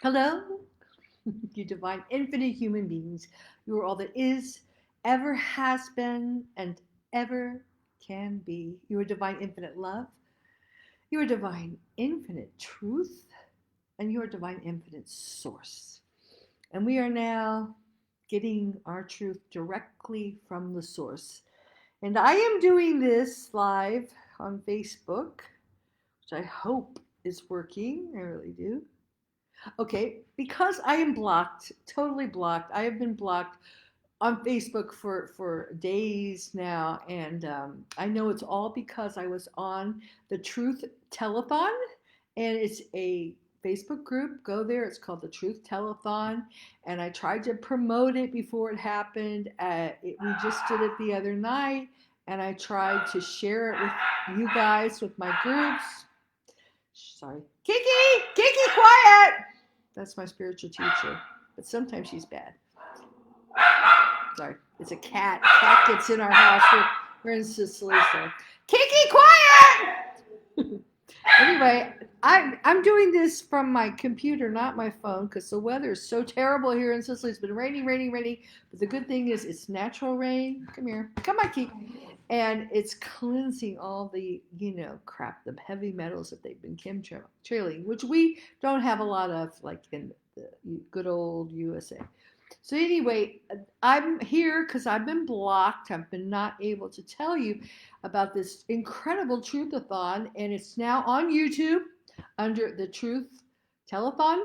Hello, you divine infinite human beings. You are all that is, ever has been, and ever can be. You are divine infinite love. You are divine infinite truth. And you are divine infinite source. And we are now getting our truth directly from the source. And I am doing this live on Facebook, which I hope is working. I really do. Okay, because I am blocked, totally blocked. I have been blocked on Facebook for days now, and I know it's all because I was on the Truth Telethon, and it's a Facebook group. Go there. It's called the Truth Telethon, and I tried to promote it before it happened. We just did it the other night, and I tried to share it with you guys, with my groups. Sorry, Kiki, quiet. That's my spiritual teacher, but sometimes she's bad. Sorry, it's a cat. Cat gets in our house. We're in Sicily, so Kiki, quiet. Anyway, I'm doing this from my computer, not my phone, because the weather is so terrible here in Sicily. It's been raining. But the good thing is it's natural rain. Come here, come on, Kiki. And it's cleansing all the crap, the heavy metals that they've been chemtrailing, which we don't have a lot of, like in the good old USA. So anyway, I'm here because I've been blocked. I've been not able to tell you about this incredible truth-a-thon, and it's now on YouTube under the Truth Telethon.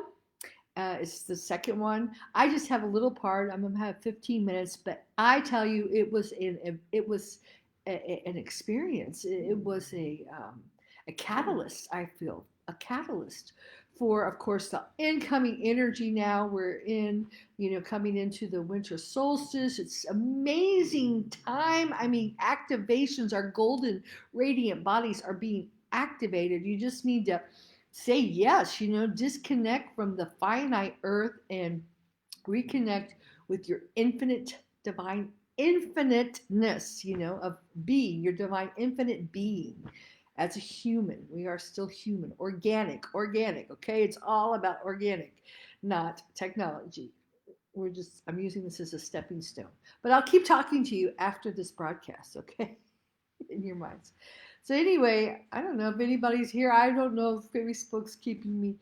It's the second one. I just have a little part. I'm gonna have 15 minutes, but I tell you, an experience. It was a catalyst. I feel a catalyst for, of course, the incoming energy. Now we're coming into the winter solstice. It's amazing time. I mean, activations. Our golden, radiant bodies are being activated. You just need to say yes, disconnect from the finite earth and reconnect with your infinite divine infiniteness, of being, your divine infinite being. As a human, we are still human, organic, okay? It's all about organic, not technology. I'm using this as a stepping stone. But I'll keep talking to you after this broadcast, okay? In your minds. So anyway, I don't know if anybody's here. I don't know if Facebook's keeping me,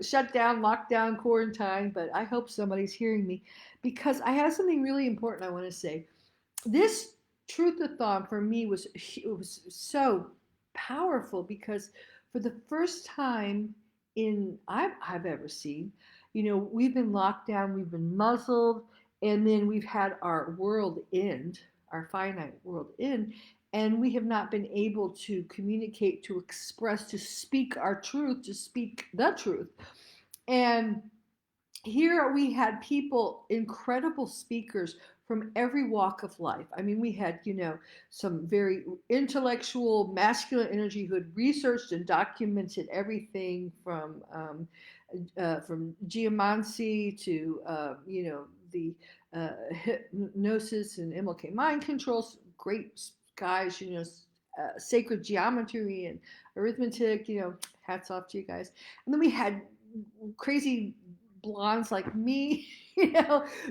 shut down, locked down, quarantine. But I hope somebody's hearing me because I have something really important I want to say. This truth-a-thon for me was so powerful because for the first time I've ever seen, we've been locked down, we've been muzzled, and then we've had our world end, our finite world end, and we have not been able to communicate, to express, to speak our truth, to speak the truth. And here we had people, incredible speakers from every walk of life. I mean, we had, some very intellectual, masculine energy who had researched and documented everything from geomancy to, the hypnosis and MLK mind controls. Great guys, sacred geometry and arithmetic. Hats off to you guys. And then we had crazy blondes like me,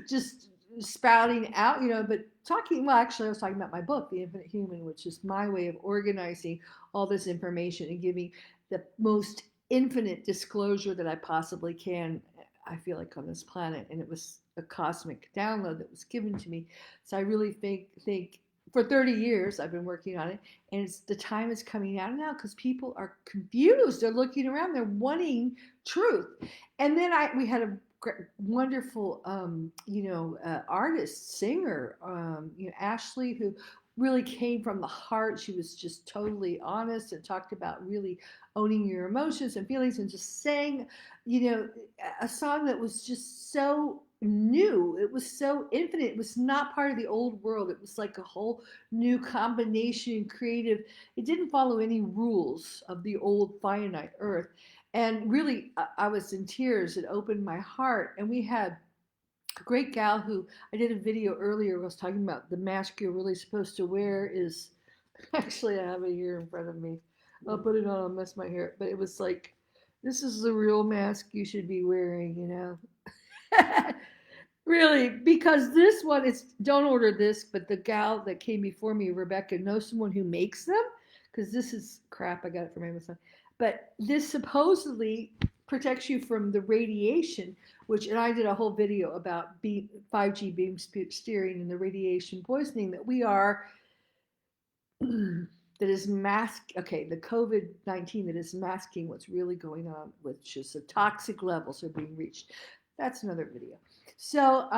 just spouting out, but talking, well, actually, I was talking about my book, The Infinite Human, which is my way of organizing all this information and giving the most infinite disclosure that I possibly can, I feel like, on this planet. And it was a cosmic download that was given to me. So I really think for 30 years I've been working on it, and the time is coming out now because people are confused. They're looking around. They're wanting truth. And then we had a wonderful, artist, singer, Ashley, who really came from the heart. She was just totally honest and talked about really owning your emotions and feelings and just sang, a song that was just so new. It was so infinite. It was not part of the old world. It was like a whole new combination, creative. It didn't follow any rules of the old finite earth. And really, I was in tears. It opened my heart. And we had a great gal who I did a video earlier. I was talking about the mask you're really supposed to wear is actually, I have it here in front of me. I'll put it on, I'll mess my hair. But it was like, This is the real mask you should be wearing, you know. Really, because this one is, don't order this, but the gal that came before me, Rebecca, knows someone who makes them, because this is crap. I got it from Amazon. But this supposedly protects you from the radiation, which, and I did a whole video about 5G beam steering and the radiation poisoning that we are, that is okay, the COVID-19 that is masking what's really going on, which is the toxic levels are being reached. That's another video. So,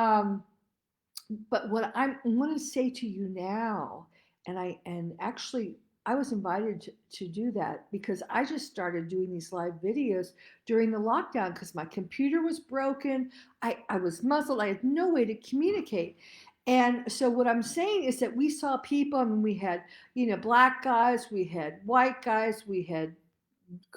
but what I want to say to you now, and actually I was invited to do that because I just started doing these live videos during the lockdown because my computer was broken. I was muzzled. I had no way to communicate. And so what I'm saying is that we saw people, I mean, we had, you know, black guys, we had white guys, we had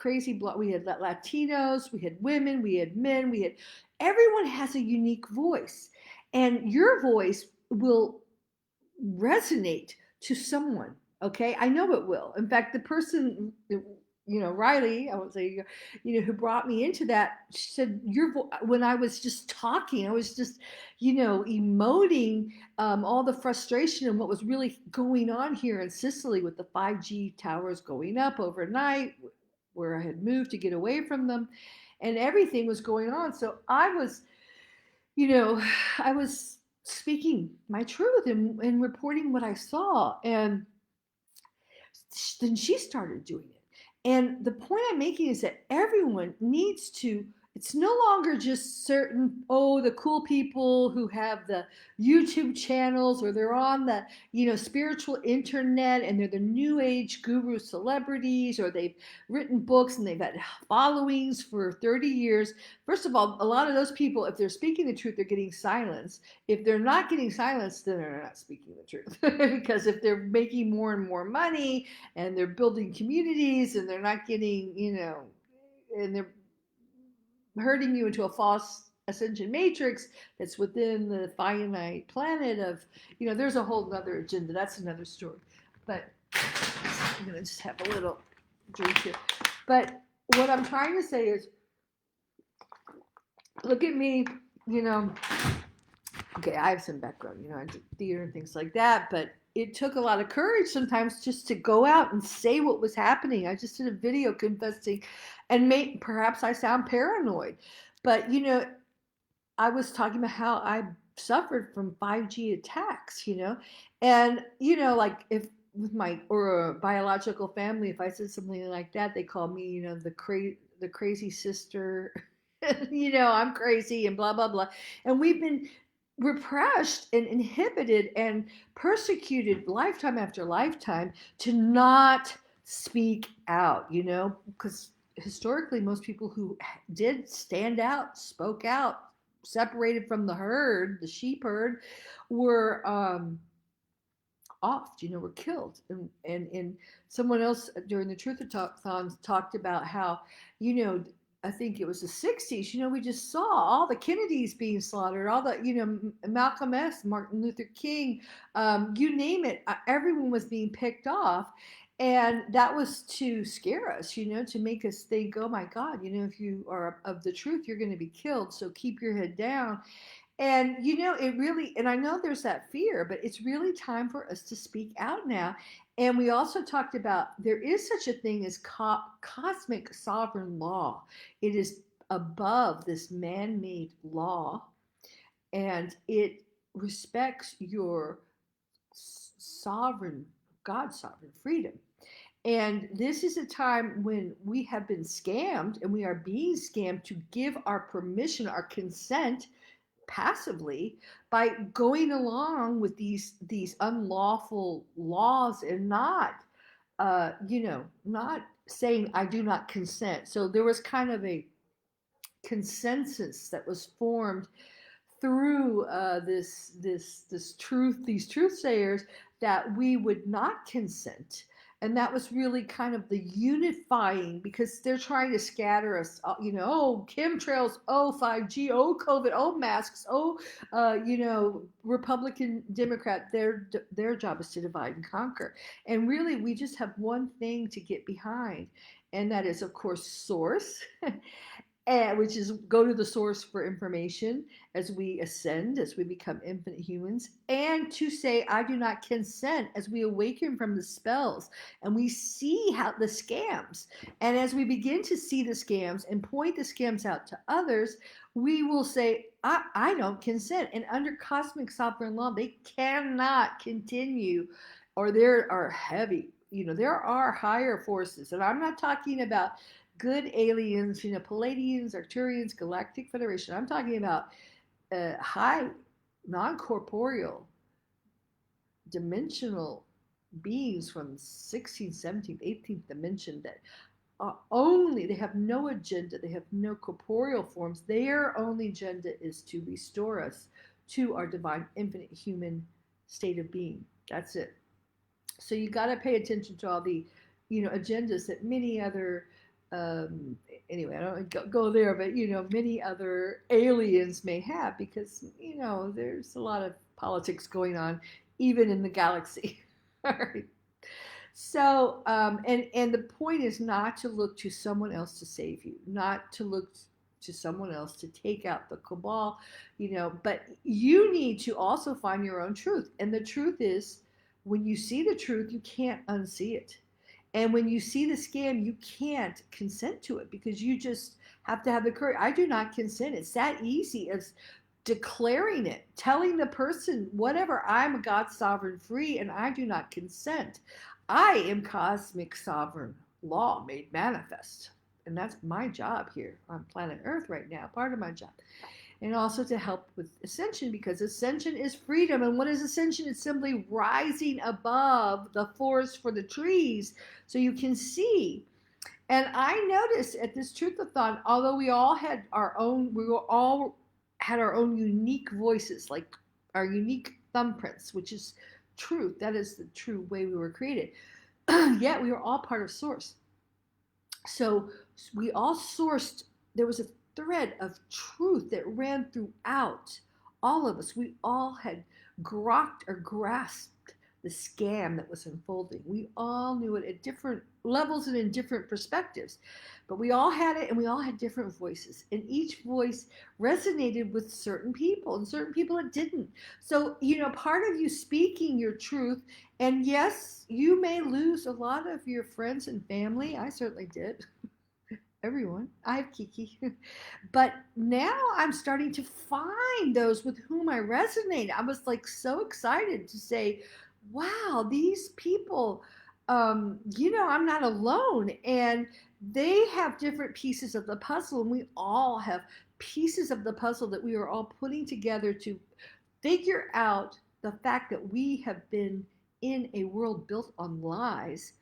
we had Latinos, we had women, we had men, we had, everyone has a unique voice. And your voice will resonate to someone. Okay, I know it will. In fact, the person, you know, Riley, I won't say, you know, who brought me into that, she said, when I was just talking, I was just, you know, emoting all the frustration and what was really going on here in Sicily with the 5G towers going up overnight, where I had moved to get away from them, and everything was going on. So I was, you know, I was speaking my truth and reporting what I saw. And then she started doing it. And the point I'm making is that everyone needs to, it's no longer just certain, oh, the cool people who have the YouTube channels or they're on the, you know, spiritual internet and they're the new age guru celebrities or they've written books and they've had followings for 30 years. First of all, a lot of those people, if they're speaking the truth, they're getting silenced. If they're not getting silenced, then they're not speaking the truth. Because if they're making more and more money and they're building communities and they're not getting, you know, and they're herding you into a false ascension matrix that's within the finite planet of, you know, there's a whole other agenda. That's another story. But I'm going to just have a little drink here. But what I'm trying to say is, look at me, you know, okay, I have some background, you know, I did theater and things like that, but it took a lot of courage sometimes just to go out and say what was happening. I just did a video confessing, and perhaps I sound paranoid, but you know, I was talking about how I suffered from 5G attacks, you know, and you know, like if with my or a biological family, if I said something like that, they call me, you know, the crazy sister. You know, I'm crazy and blah blah blah, and we've been repressed and inhibited and persecuted lifetime after lifetime to not speak out, you know, because historically most people who did stand out, spoke out, separated from the herd, the sheep herd, were off, you know, were killed. And someone else during the Truth-a-thon talked about how, you know, I think it was the 60s, you know, we just saw all the Kennedys being slaughtered, all the, you know, Malcolm X, Martin Luther King, you name it, everyone was being picked off. And that was to scare us, you know, to make us think, oh my God, you know, if you are of the truth, you're going to be killed. So keep your head down. And you know, it really, and I know there's that fear, but it's really time for us to speak out now. And we also talked about there is such a thing as cosmic sovereign law. It is above this man made law, and it respects your sovereign, God's sovereign freedom. And this is a time when we have been scammed and we are being scammed to give our permission, our consent passively by going along with these unlawful laws and not you know, not saying I do not consent. So there was kind of a consensus that was formed through these truthsayers that we would not consent. And that was really kind of the unifying, because they're trying to scatter us, oh, chemtrails, oh, 5G, oh, COVID, oh, masks, oh, Republican, Democrat, their job is to divide and conquer. And really, we just have one thing to get behind, and that is, of course, source. Which is go to the source for information as we ascend, as we become infinite humans, and to say, I do not consent, as we awaken from the spells and we see how the scams. And as we begin to see the scams and point the scams out to others, we will say, I don't consent. And under cosmic sovereign law, they cannot continue, or there are heavy, there are higher forces. And I'm not talking about good aliens, Palladians, Arcturians, Galactic Federation. I'm talking about high, non-corporeal, dimensional beings from 16th, 17th, 18th dimension that they have no agenda. They have no corporeal forms. Their only agenda is to restore us to our divine, infinite human state of being. That's it. So you got to pay attention to all the, agendas that many other anyway, I don't go there, but many other aliens may have, because there's a lot of politics going on, even in the galaxy. All right. So, and the point is not to look to someone else to save you, not to look to someone else to take out the cabal, but you need to also find your own truth. And the truth is, when you see the truth, you can't unsee it. And when you see the scam, you can't consent to it, because you just have to have the courage. I do not consent. It's that easy as declaring it, telling the person, whatever, I'm a God sovereign free, and I do not consent. I am cosmic sovereign law made manifest. And that's my job here on planet Earth right now, part of my job. And also to help with ascension, because ascension is freedom. And what is ascension? It's simply rising above the forest for the trees so you can see. And I noticed at this Truthathon, although we all had our own unique voices, like our unique thumbprints, which is truth. That is the true way we were created. Yet we were all part of source. So we all sourced, there was a thread of truth that ran throughout all of us. We all had grokked or grasped the scam that was unfolding. We all knew it at different levels and in different perspectives, but we all had it, and we all had different voices, and each voice resonated with certain people, and certain people it didn't. So, part of you speaking your truth, and yes, you may lose a lot of your friends and family. I certainly did. Everyone. I have Kiki. But now I'm starting to find those with whom I resonate. I was like so excited to say, wow, these people, I'm not alone. And they have different pieces of the puzzle, and we all have pieces of the puzzle that we are all putting together to figure out the fact that we have been in a world built on lies.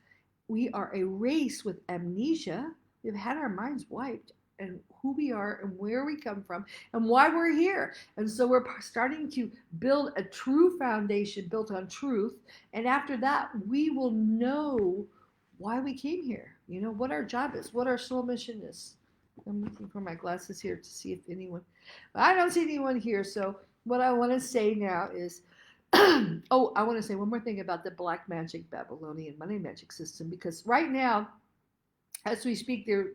We are a race with amnesia. We've had our minds wiped, and who we are and where we come from and why we're here. And so we're starting to build a true foundation built on truth. And after that, we will know why we came here, what our job is, what our soul mission is. I'm looking for my glasses here to see if I don't see anyone here. So what I want to say now is, I want to say one more thing about the black magic Babylonian money magic system, because right now, as we speak, they're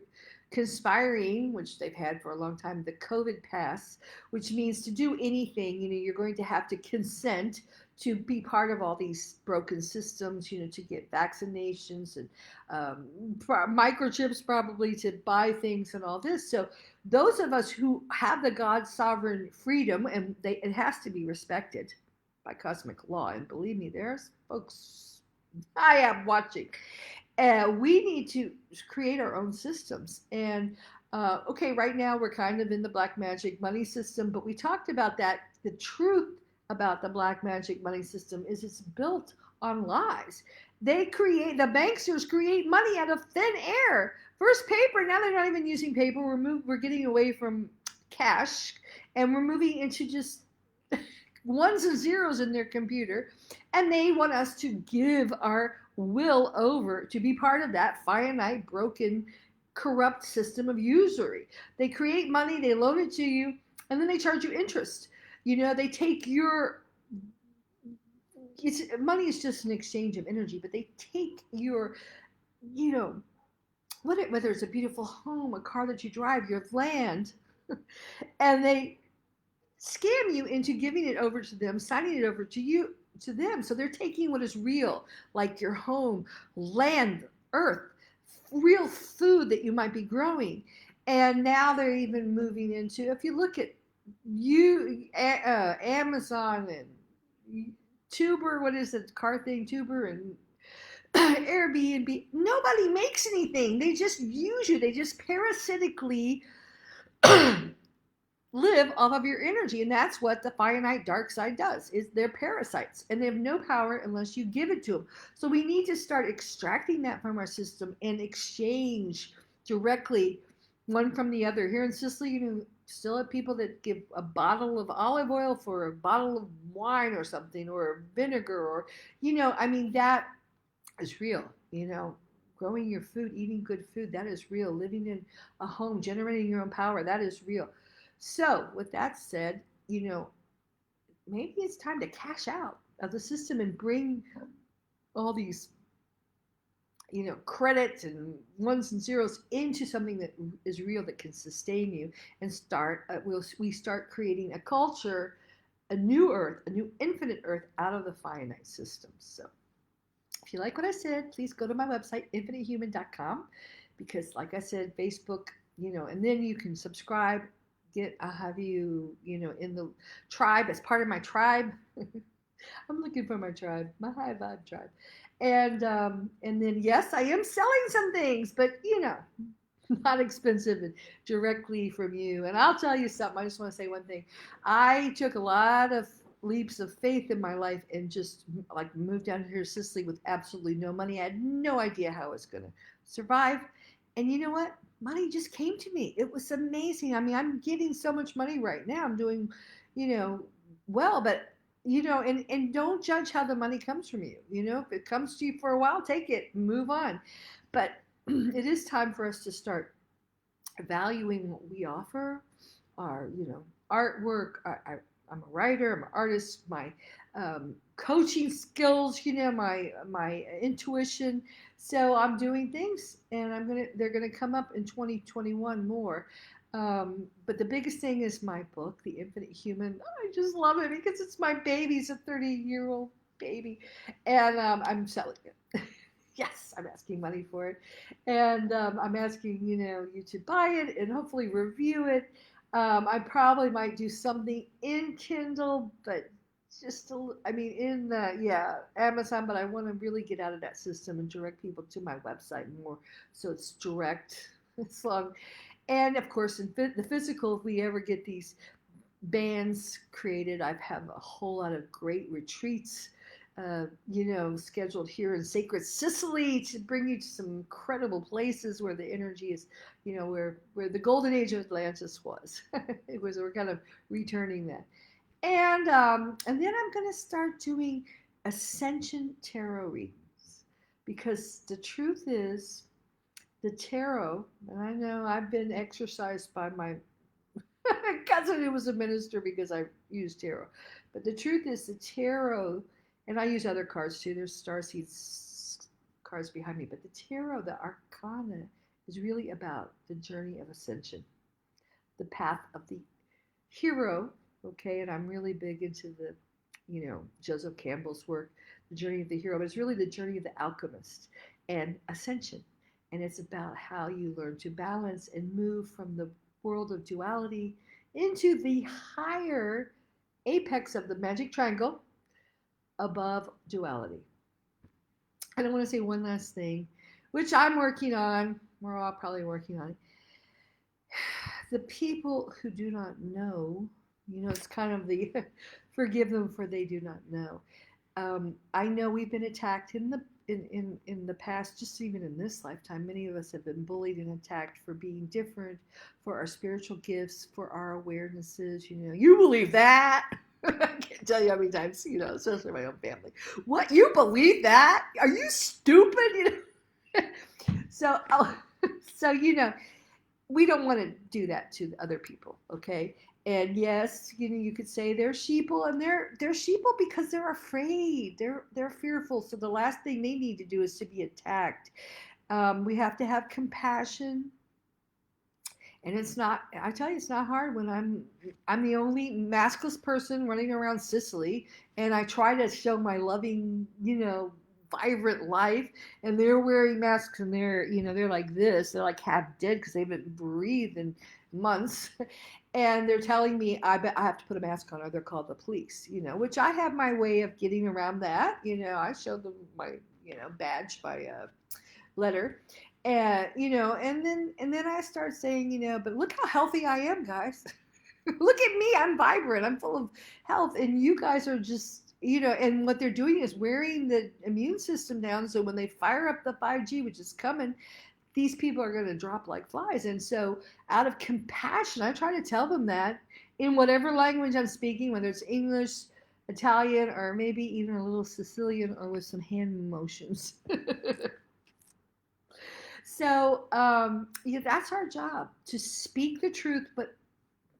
conspiring, which they've had for a long time, the COVID pass, which means to do anything, you're going to have to consent to be part of all these broken systems, to get vaccinations and microchips, probably to buy things and all this. So those of us who have the God sovereign freedom, and it has to be respected by cosmic law, and believe me, there's folks I am watching. We need to create our own systems. And okay, right now we're kind of in the black magic money system, but we talked about that. The truth about the black magic money system is it's built on lies. The banksters create money out of thin air. First paper, now they're not even using paper. We're getting away from cash, and we're moving into just ones and zeros in their computer, and they want us to give our will over to be part of that finite, broken, corrupt system of usury. They create money, they loan it to you, and then they charge you interest. They take money is just an exchange of energy, but they take your, you know, whether it's a beautiful home, a car that you drive, your land, and they scam you into giving it over to them, signing it over to you, to them. So they're taking what is real, like your home, land, earth, real food that you might be growing. And now they're even moving into, if you look at Amazon and Tuber, what is it, car thing, Tuber and Airbnb, nobody makes anything. They just use you. They just parasitically live off of your energy, and that's what the finite dark side does. Is they're parasites and they have no power unless you give it to them. So we need to start extracting that from our system and exchange directly one from the other. Here in Sicily, still have people that give a bottle of olive oil for a bottle of wine or something, or vinegar, or that is real. Growing your food, eating good food, that is real. Living in a home, generating your own power, that is real. So, with that said, maybe it's time to cash out of the system and bring all these, credits and ones and zeros into something that is real, that can sustain you, and we start creating a culture, a new earth, a new infinite earth out of the finite system. So, if you like what I said, please go to my website, infinitehuman.com, because, like I said, Facebook, and then you can subscribe. I'll have you, in the tribe, as part of my tribe. I'm looking for my tribe, my high vibe tribe. And then, yes, I am selling some things, but not expensive and directly from you. And I'll tell you something. I just want to say one thing. I took a lot of leaps of faith in my life and just like moved down here to Sicily with absolutely no money. I had no idea how I was going to survive. And you know what? Money just came to me. It was amazing. I mean, I'm getting so much money right now. I'm doing, well, but and don't judge how the money comes from you. If it comes to you for a while, take it, move on. But it is time for us to start valuing what we offer, our, artwork. I'm a writer. I'm an artist. My coaching skills. My intuition. So I'm doing things, and they're gonna come up in 2021 more. But the biggest thing is my book, The Infinite Human. I just love it because it's my baby. It's a 30-year-old baby, and I'm selling it. Yes, I'm asking money for it, and I'm asking you to buy it and hopefully review it. I probably might do something in Kindle, but I mean, in Amazon, but I want to really get out of that system and direct people to my website more, so it's direct. It's long, and of course, in the physical, if we ever get these bands created, I have a whole lot of great retreats scheduled here in sacred Sicily to bring you to some incredible places where the energy is, where the golden age of Atlantis was. We're kind of returning that, and then I'm going to start doing ascension tarot readings, because the truth is, the tarot, and I know I've been exercised by my cousin who was a minister because I used tarot. But the truth is, the tarot, and I use other cards too. There's starseeds cards behind me, but the tarot, the arcana, is really about the journey of ascension, the path of the hero. Okay, and I'm really big into the, Joseph Campbell's work, the journey of the hero, but it's really the journey of the alchemist and ascension. And it's about how you learn to balance and move from the world of duality into the higher apex of the magic triangle above duality. And I want to say one last thing, which I'm working on. We're all probably working on it. The people who do not know, it's kind of the forgive them for they do not know. I know we've been attacked in the past, just even in this lifetime. Many of us have been bullied and attacked for being different, for our spiritual gifts, for our awarenesses. You believe that? I can't tell you how many times, especially my own family. What, you believe that? Are you stupid? So, so we don't want to do that to other people, okay? And yes, you could say they're sheeple, and they're sheeple because they're afraid. They're fearful. So the last thing they need to do is to be attacked. We have to have compassion, and it's not. I tell you, it's not hard when I'm the only maskless person running around Sicily, and I try to show my loving, vibrant life, and they're wearing masks, and they're like this. They're like half dead because they haven't breathed in months. And they're telling me I bet I have to put a mask on or they're called the police, which I have my way of getting around that. I show them my, badge by letter. And and then I start saying, but look how healthy I am, guys. Look at me, I'm vibrant, I'm full of health, and you guys are just, and what they're doing is wearing the immune system down, so when they fire up the 5G, which is coming, these people are going to drop like flies. And so out of compassion, I try to tell them that in whatever language I'm speaking, whether it's English, Italian, or maybe even a little Sicilian, or with some hand motions. So yeah, that's our job, to speak the truth, but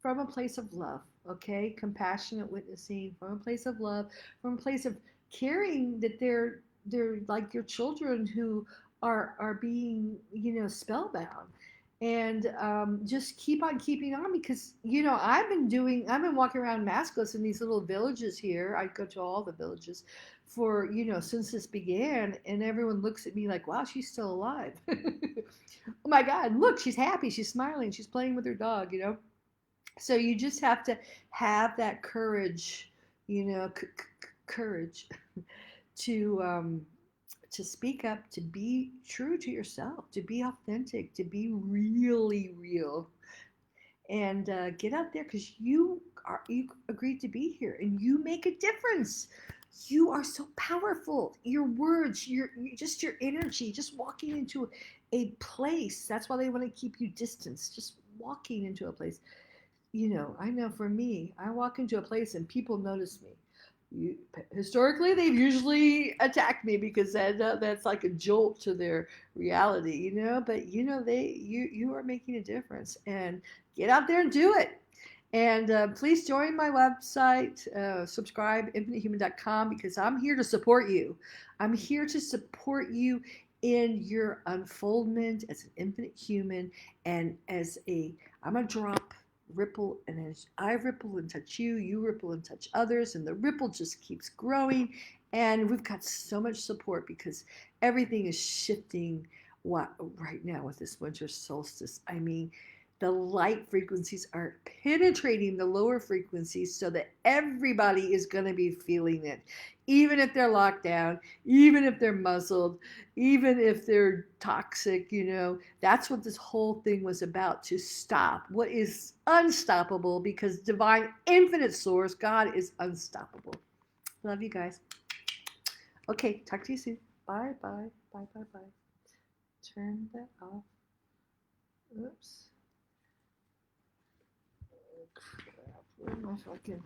from a place of love, okay? Compassionate witnessing from a place of love, from a place of caring that they're like your children who are being, spellbound. And just keep on keeping on, because I've been walking around maskless in these little villages here. I go to all the villages for, since this began, and everyone looks at me like, wow, she's still alive. Oh my God, look, she's happy, she's smiling, she's playing with her dog. So you just have to have that courage, courage to speak up, to be true to yourself, to be authentic, to be really real, and get out there, because you agreed to be here and you make a difference. You are so powerful. Your words, just your energy, just walking into a place. That's why they want to keep you distanced. Just walking into a place. I know for me, I walk into a place and people notice me. Historically, they've usually attacked me because that's like a jolt to their reality. But you are making a difference, and get out there and do it. And please join my website, subscribe, infinitehuman.com, because I'm here to support you. I'm here to support you in your unfoldment as an infinite human, and I'm a drop ripple, and as I ripple and touch you, you ripple and touch others, and the ripple just keeps growing. And we've got so much support because everything is shifting right now with this winter solstice. I mean, the light frequencies are penetrating the lower frequencies, so that everybody is going to be feeling it, even if they're locked down, even if they're muzzled, even if they're toxic. That's what this whole thing was about, to stop what is unstoppable, because divine infinite source, God, is unstoppable. Love you guys. Okay, talk to you soon. Bye, bye, bye, bye, bye. Turn that off. Oops. Crap, where am I fucking...